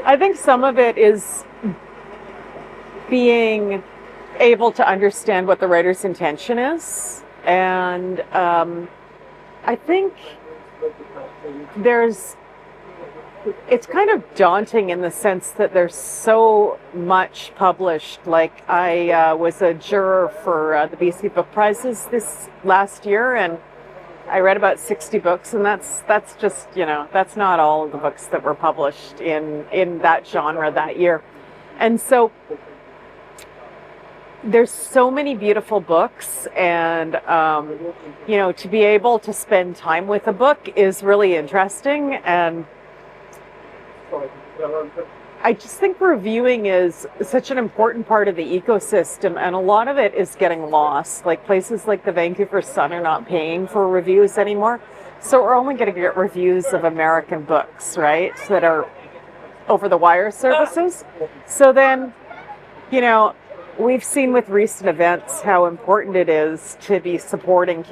I think some of it is being able to understand what the writer's intention is. And I think there's, it's kind of daunting in the sense that there's so much published. Like I was a juror for the BC Book Prizes this last year, and I read about 60 books, and that's just, that's not all of the books that were published in that genre that year. And so there's so many beautiful books, and to be able to spend time with a book is really interesting. And I just think reviewing is such an important part of the ecosystem, and a lot of it is getting lost. Like places like the Vancouver Sun are not paying for reviews anymore, so we're only going to get reviews of American books, right, that are over the wire services. So then, we've seen with recent events how important it is to be supporting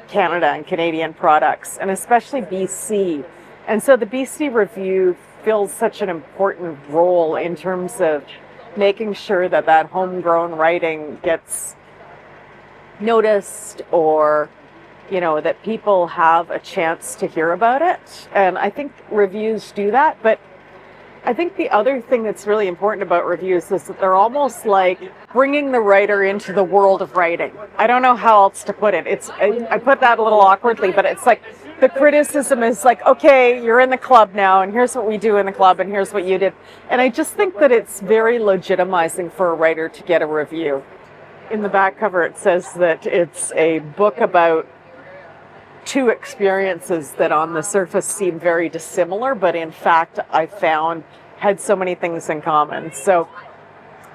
Canada and Canadian products, and especially BC. And so the BC Review fills such an important role in terms of making sure that that homegrown writing gets noticed, or that people have a chance to hear about it. And I think reviews do that. But I think the other thing that's really important about reviews is that they're almost like bringing the writer into the world of writing. I don't know how else to put it. I put that a little awkwardly, but it's like the criticism is like, okay, you're in the club now, and here's what we do in the club, and here's what you did. And I just think that it's very legitimizing for a writer to get a review. In the back cover, it says that it's a book about two experiences that on the surface seem very dissimilar, but in fact, I found had so many things in common. So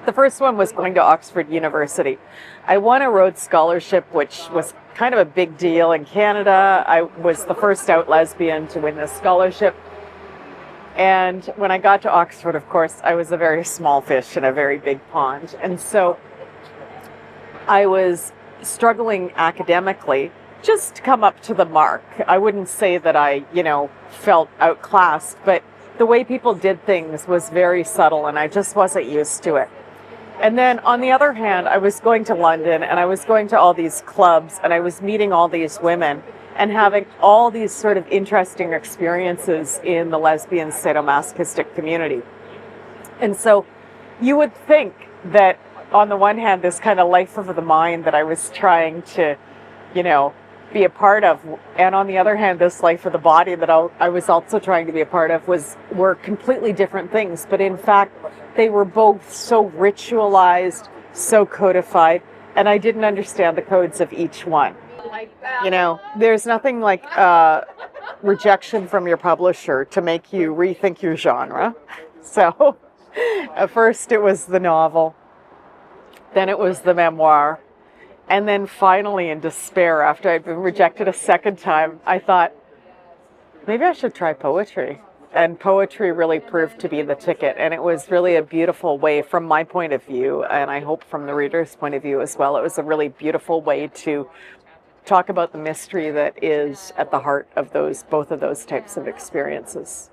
the first one was going to Oxford University. I won a Rhodes Scholarship, which was kind of a big deal in Canada. I was the first out lesbian to win this scholarship. And when I got to Oxford, of course, I was a very small fish in a very big pond. And so I was struggling academically just to come up to the mark. I wouldn't say that I, felt outclassed, but the way people did things was very subtle, and I just wasn't used to it. And then on the other hand, I was going to London, and I was going to all these clubs, and I was meeting all these women and having all these sort of interesting experiences in the lesbian sadomasochistic community. And so you would think that on the one hand, this kind of life of the mind that I was trying to, be a part of, and on the other hand, this life of the body that I was also trying to be a part of were completely different things. But in fact, they were both so ritualized, so codified, and I didn't understand the codes of each one. There's nothing like rejection from your publisher to make you rethink your genre. So at first it was the novel, then it was the memoir, and then finally, in despair, after I'd been rejected a second time, I thought, maybe I should try poetry. And poetry really proved to be the ticket. And it was really a beautiful way, from my point of view, and I hope from the reader's point of view as well, it was a really beautiful way to talk about the mystery that is at the heart of both of those types of experiences.